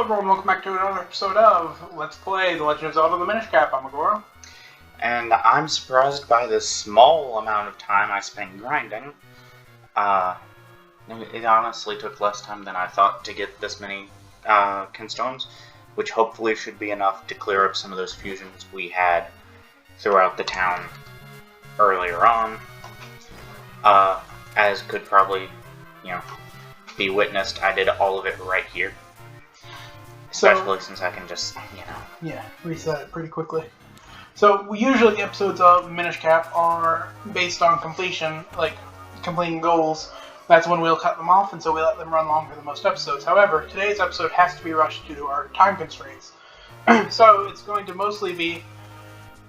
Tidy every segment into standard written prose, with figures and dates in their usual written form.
everyone, welcome back to another episode of Let's Play The Legend of Zelda the Minish Cap. I'm Agoro. And I'm surprised by the small amount of time I spent grinding. It honestly took less time than I thought to get this many kinstones, which hopefully should be enough to clear up some of those fusions we had throughout the town earlier on. As could probably, be witnessed, I did all of it right here. Especially since I can just, Yeah, reset it pretty quickly. So, usually the episodes of Minish Cap are based on completion, like completing goals. That's when we'll cut them off, and so we let them run longer than most episodes. However, today's episode has to be rushed due to our time constraints. So, it's going to mostly be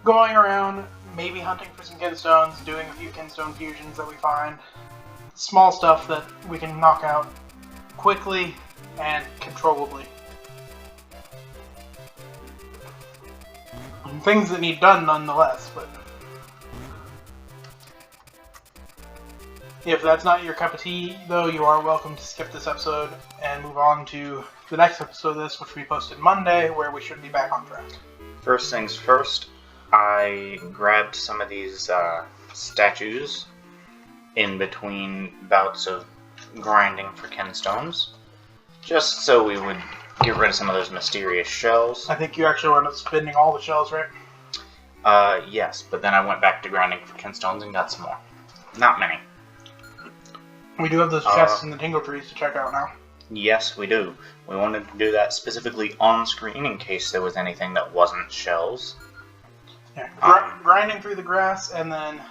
going around, maybe hunting for some kinstones, doing a few kinstone fusions that we find. Small stuff that we can knock out quickly and controllably. And things that need done nonetheless, but if that's not your cup of tea, though, you are welcome to skip this episode and move on to the next episode of this, which will be posted Monday, where we should be back on track. First things first, I grabbed some of these statues in between bouts of grinding for kinstones, just so we would get rid of some of those mysterious shells. I think you actually wound up spending all the shells, right? Yes, but then I went back to grinding for kinstones and got some more. Not many. We do have those chests in the tingle trees to check out now. Yes, we do. We wanted to do that specifically on screen in case there was anything that wasn't shells. Yeah, grinding through the grass and then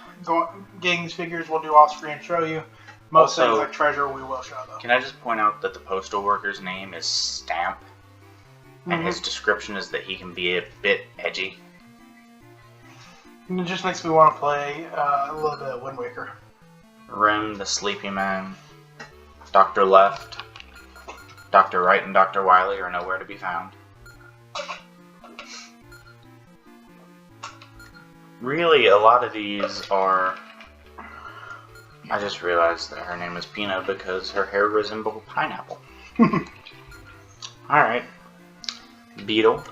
getting these figures we'll do off screen and show you. Most things like treasure we will show though. Can I just point out that the postal worker's name is Stamp, and his description is that he can be a bit edgy. And it just makes me want to play a little bit of Wind Waker. Rim, the Sleepy Man, Dr. Left, Dr. Right, and Dr. Wily are nowhere to be found. Really, a lot of these are... I just realized that her name is Pina because her hair resembles pineapple. Alright. Beetle.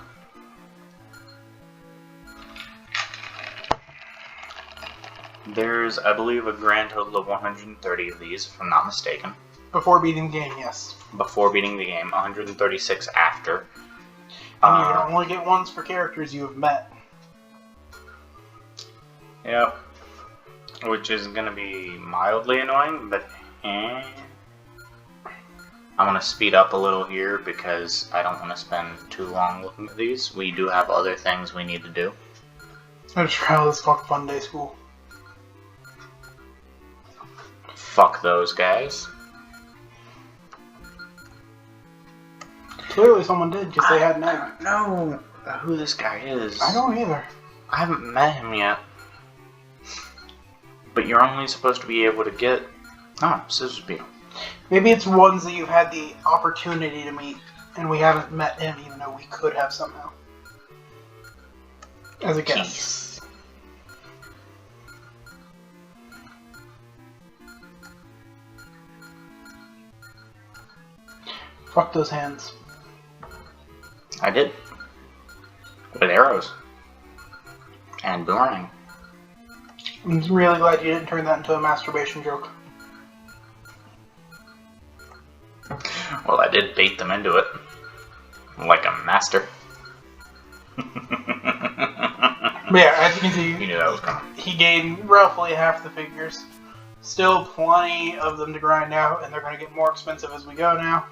There's, I believe, a grand total of 130 of these, if I'm not mistaken. Before beating the game, yes. Before beating the game, 136 after. And you can only get ones for characters you have met. Yep. Which is going to be mildly annoying, but I'm going to speed up a little here because I don't want to spend too long looking at these. We do have other things we need to do. I just try this called Fun Day School. Fuck those guys. Clearly someone did, because they had an egg. I don't know who this guy is. I don't either. I haven't met him yet. But you're only supposed to be able to get... Oh, Scissors Beetle. Maybe it's ones that you've had the opportunity to meet, and we haven't met him, even though we could have somehow. As a guess. Fuck those hands. I did. With arrows. And boomerang. I'm really glad you didn't turn that into a masturbation joke. Well, I did bait them into it. Like a master. But yeah, as you can see, you knew that was coming. He gained roughly half the figures. Still plenty of them to grind out, and they're going to get more expensive as we go now.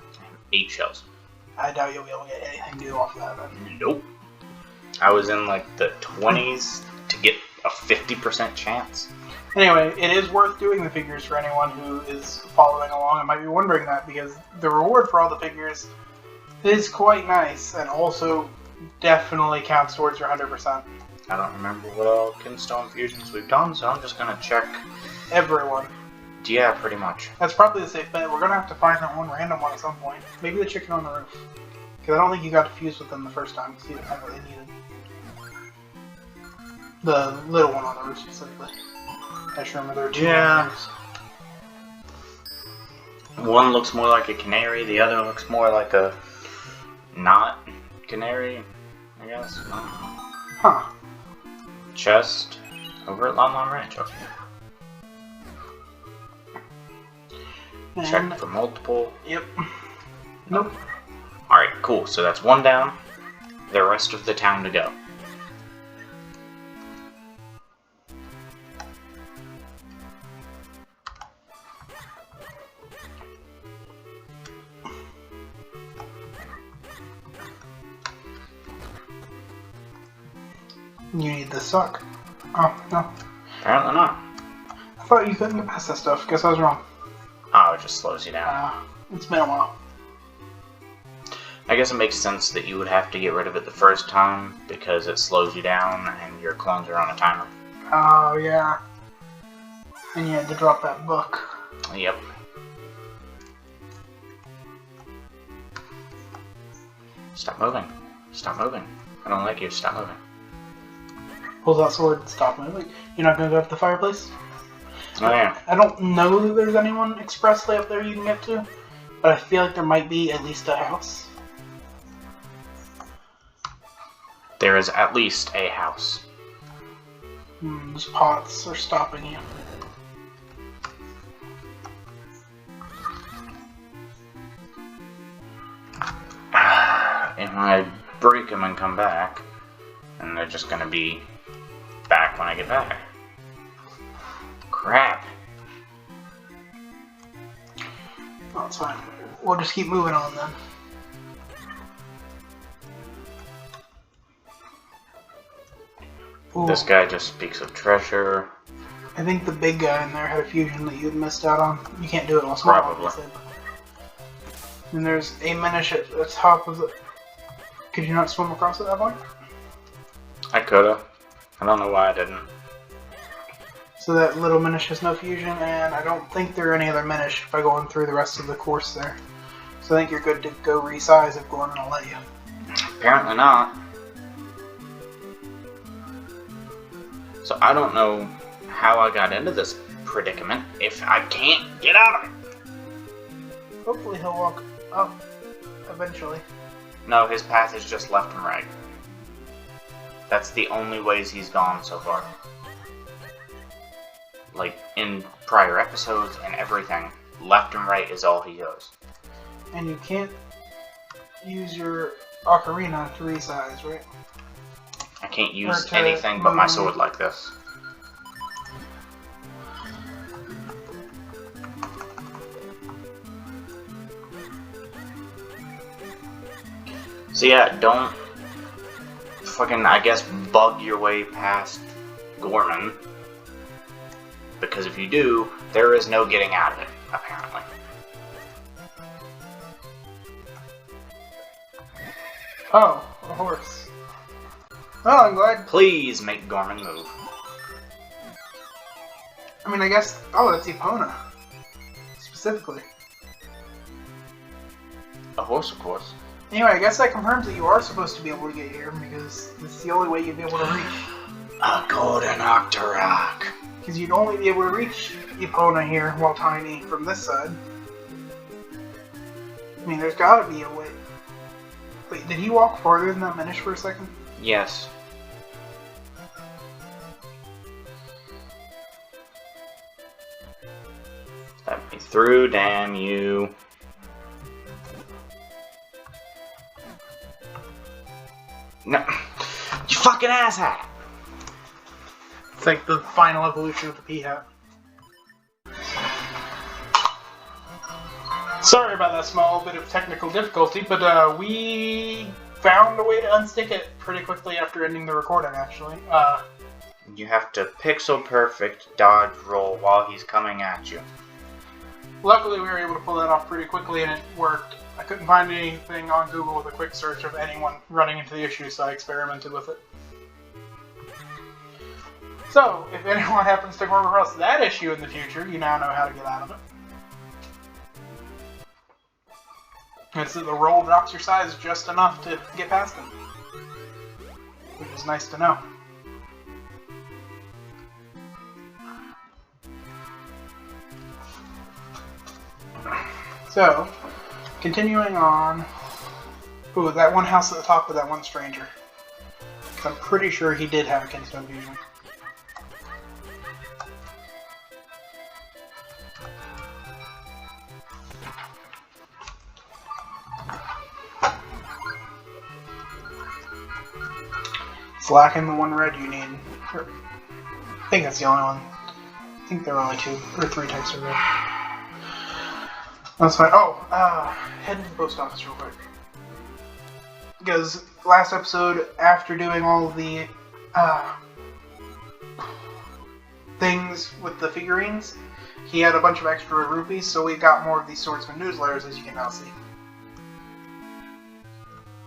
8 shells. I doubt you'll be able to get anything new off of that then. Nope. I was in like the 20s to get a 50% chance. Anyway, it is worth doing the figures for anyone who is following along and might be wondering that, because the reward for all the figures is quite nice, and also definitely counts towards your 100%. I don't remember what all kinstone fusions we've done, so I'm just going to check everyone. Yeah, pretty much. That's probably the safe bet. We're going to have to find that one random one at some point. Maybe the chicken on the roof. Because I don't think you got to fuse with them the first time, because you didn't have what they needed. The little one on the roof, specifically. I just remember there were two. Yeah. One looks more like a canary, the other looks more like a not canary, I guess. No. Huh. Chest over at Lon Lon Ranch. Okay. Check for multiple. Yep. Nope. Alright, cool. So that's one down. The rest of the town to go. You need the sock. Oh, no. Apparently not. I thought you couldn't get past that stuff. Guess I was wrong. Oh, it just slows you down. It's been a while. I guess it makes sense that you would have to get rid of it the first time because it slows you down and your clones are on a timer. Oh, yeah. And you had to drop that book. Yep. Stop moving. Stop moving. I don't like you. Stop moving. Pulls out sword, stop moving. You're not going to go up the fireplace? Oh, yeah. I don't know that there's anyone expressly up there you can get to, but I feel like there might be at least a house. There is at least a house. Those pots are stopping you. And when I break them and come back, and they're just gonna be back when I get back. Crap. Oh, it's fine. We'll just keep moving on then. Ooh. This guy just speaks of treasure. I think the big guy in there had a fusion that you'd missed out on. You can't do it while small, Probably. obviously. And there's a Minish at the top of the... Could you not swim across at that point? I coulda. I don't know why I didn't. So that little Minish has no fusion, and I don't think there are any other Minish by going through the rest of the course there. So I think you're good to go resize if Gorman will let you. Apparently not. So I don't know how I got into this predicament if I can't get out of it. Hopefully he'll walk up eventually. No, his path is just left and right. That's the only ways he's gone so far. Like, in prior episodes and everything, left and right is all he goes. And you can't use your ocarina to resize, right? I can't use anything but my sword like this. So yeah, don't fucking, I guess, bug your way past Gorman. Because if you do, there is no getting out of it, apparently. Oh, a horse. Oh, I'm glad. Please make Gorman move. I mean, I guess... Oh, that's Epona. Specifically. A horse, of course. Anyway, I guess that confirms that you are supposed to be able to get here, because it's the only way you'd be able to reach. A golden Octorok. Because you'd only be able to reach Epona here while tiny from this side. I mean, there's gotta be a way. Wait, did he walk farther than that Minish for a second? Yes. Let me through, damn you. No. You fucking asshat! It's like the final evolution of the P-Hat. Sorry about that small bit of technical difficulty, but we found a way to unstick it pretty quickly after ending the recording, actually. You have to pixel perfect dodge roll while he's coming at you. Luckily, we were able to pull that off pretty quickly, and it worked. I couldn't find anything on Google with a quick search of anyone running into the issue, so I experimented with it. So, if anyone happens to come across that issue in the future, you now know how to get out of it. It's that the roll drops your size just enough to get past it. Which is nice to know. So, continuing on, Ooh, that one house at the top of that one stranger. I'm pretty sure he did have a Kinstone fusion. Slacking the one red you need. I think that's the only one. I think there are only 2 or 3 types of red. That's fine. Oh, head to the post office real quick. Because last episode, after doing all of the things with the figurines, he had a bunch of extra rupees, so we got more of these swordsman newsletters, as you can now see.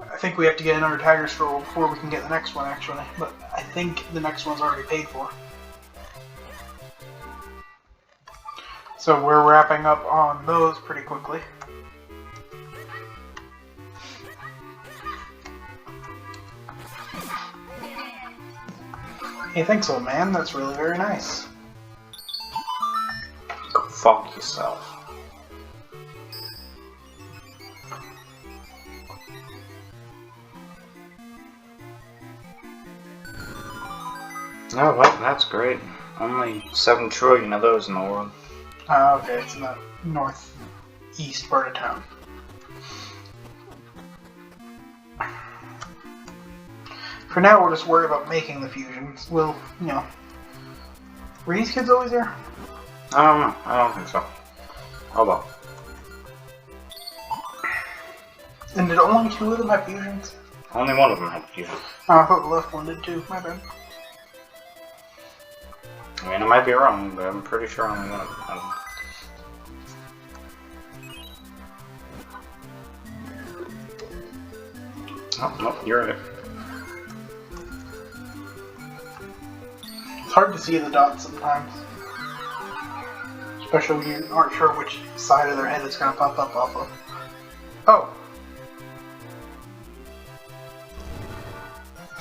I think we have to get another Tiger Scroll before we can get the next one, actually. But I think the next one's already paid for. So we're wrapping up on those pretty quickly. Hey, thanks, old man. That's really very nice. Go fuck yourself. Oh, well, that's great. Only 7 trillion of those in the world. Okay, it's in the northeast part of town. For now, we'll just worry about making the fusions. We'll, you know... Were these kids always there? I don't know. I don't think so. Oh well. And did only 2 of them have fusions? Only one of them had fusion. Oh, I thought the left one did too. My bad. I mean, I might be wrong, but I'm pretty sure only one of them had them. Oh, nope, you're it. It's hard to see the dots sometimes. Especially when you aren't sure which side of their head it's going to pop up off of. Oh!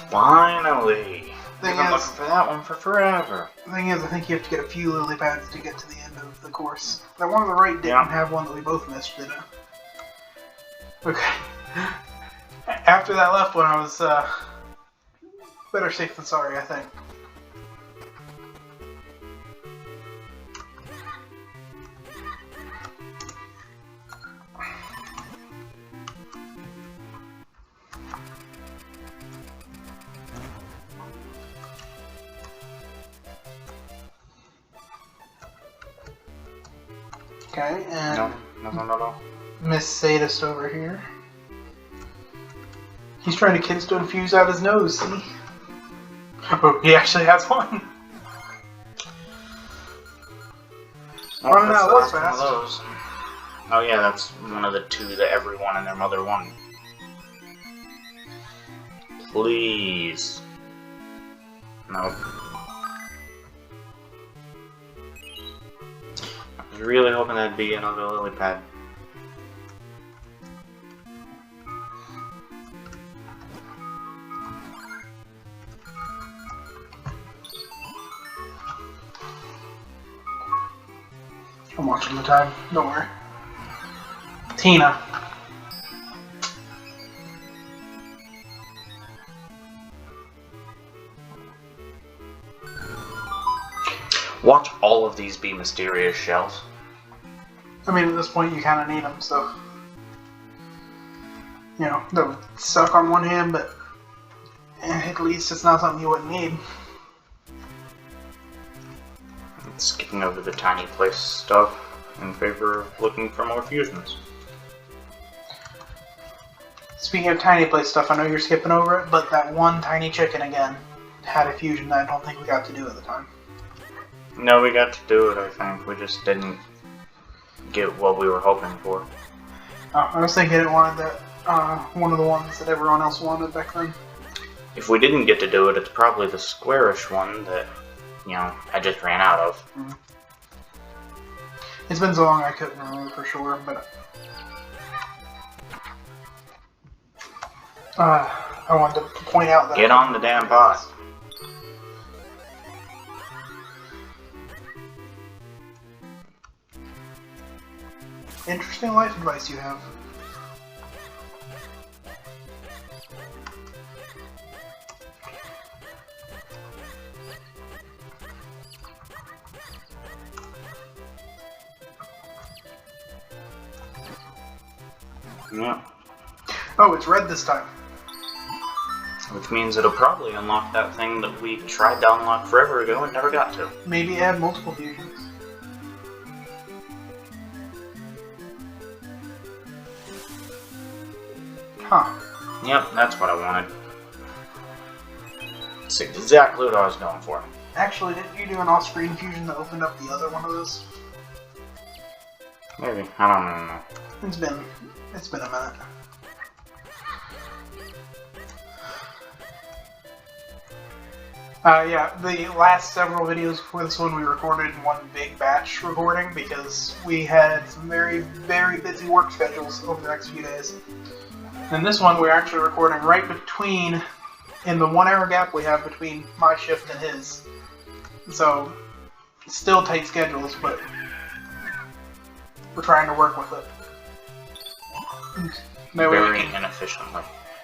Finally! Thing I've been is, looking for that one for forever. The thing is, I think you have to get a few lily pads to get to the end of the course. That one on the right didn't have one that we both missed, did it? Okay. After that left one, I was, better safe than sorry, I think. Okay, and No. Miss Sadist over here. He's trying to Kinstone fuse out his nose, see? Oh, he actually has one. Running out was fast. Oh yeah, that's one of the 2 that everyone and their mother won. Please. No. I was really hoping that'd be another lily pad. I'm watching the time, don't worry. Tina. Watch all of these be mysterious shells. I mean, at this point, you kind of need them, so... You know, that would suck on one hand, but... at least it's not something you wouldn't need. Skipping over the tiny place stuff in favor of looking for more fusions. Speaking of tiny place stuff, I know you're skipping over it, but that one tiny chicken again had a fusion that I don't think we got to do at the time. No, we got to do it, I think. We just didn't get what we were hoping for. Oh, I was thinking it wanted that, one of the ones that everyone else wanted back then. If we didn't get to do it, it's probably the squarish one that, you know, I just ran out of. Mm. It's been so long I couldn't remember for sure, but... I wanted to point out that... Get on the damn pot. Interesting life advice you have. Yeah. Oh, it's red this time. Which means it'll probably unlock that thing that we tried to unlock forever ago and never got to. Maybe add multiple fusions. Huh. Yep, that's what I wanted. That's exactly what I was going for. Actually, didn't you do an off-screen fusion that opened up the other one of those? Maybe. I don't know. It's been a minute. Yeah, the last several videos before this one we recorded in one big batch recording because we had some very, very busy work schedules over the next few days. And this one we're actually recording right between, in the 1 hour gap we have between my shift and his. So, still tight schedules, but we're trying to work with it. Very inefficiently.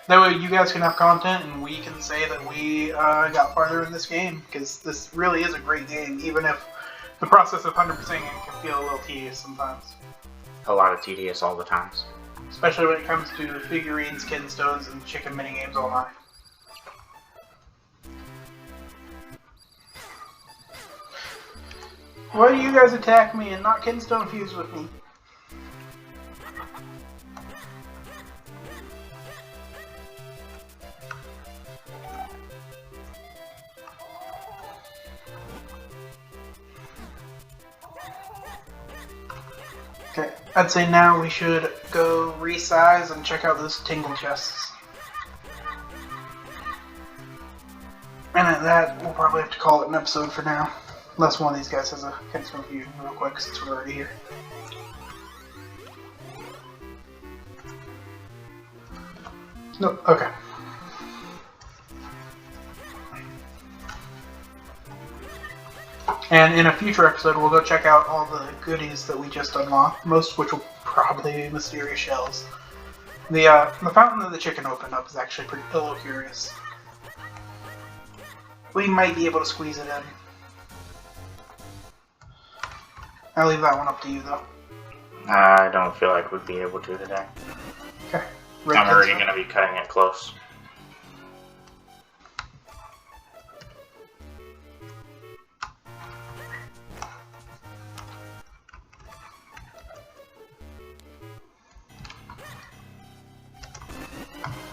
That way you guys can have content and we can say that we got farther in this game, because this really is a great game, even if the process of 100%ing it can feel a little tedious sometimes. A lot of tedious all the times. Especially when it comes to figurines, kinstones, and chicken minigames all night. Why do you guys attack me and not kinstone fuse with me? Okay, I'd say now we should go resize and check out those tingle chests. And at that, we'll probably have to call it an episode for now. Unless one of these guys has a kinstone fusion real quick since we're already here. No, okay. And in a future episode, we'll go check out all the goodies that we just unlocked, most of which will probably be mysterious shells. The fountain that the chicken opened up is actually a little curious. We might be able to squeeze it in. I'll leave that one up to you, though. I don't feel like we'd be able to today. Okay. I'm already going to be cutting it close.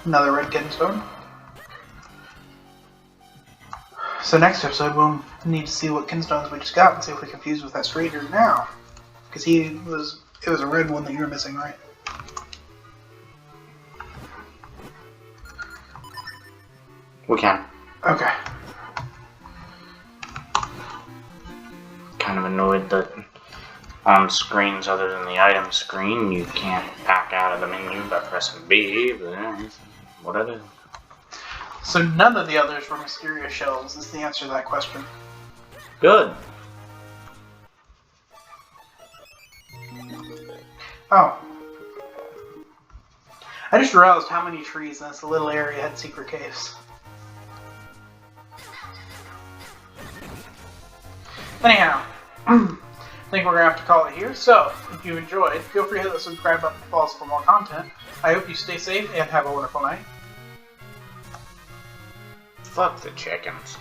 Another red kinstone. So next episode we'll need to see what kinstones we just got and see if we can fuse with that stranger now. Because it was a red one that you were missing, right? We can. Okay. Kind of annoyed that on screens other than the item screen you can't back out of the menu by pressing B, but what it is. So none of the others were mysterious shells is the answer to that question. Good. Oh. I just realized how many trees in this little area had secret caves. Anyhow, I think we're going to have to call it here. So, if you enjoyed, feel free to hit the subscribe button to follow us for more content. I hope you stay safe and have a wonderful night. Fuck the chickens.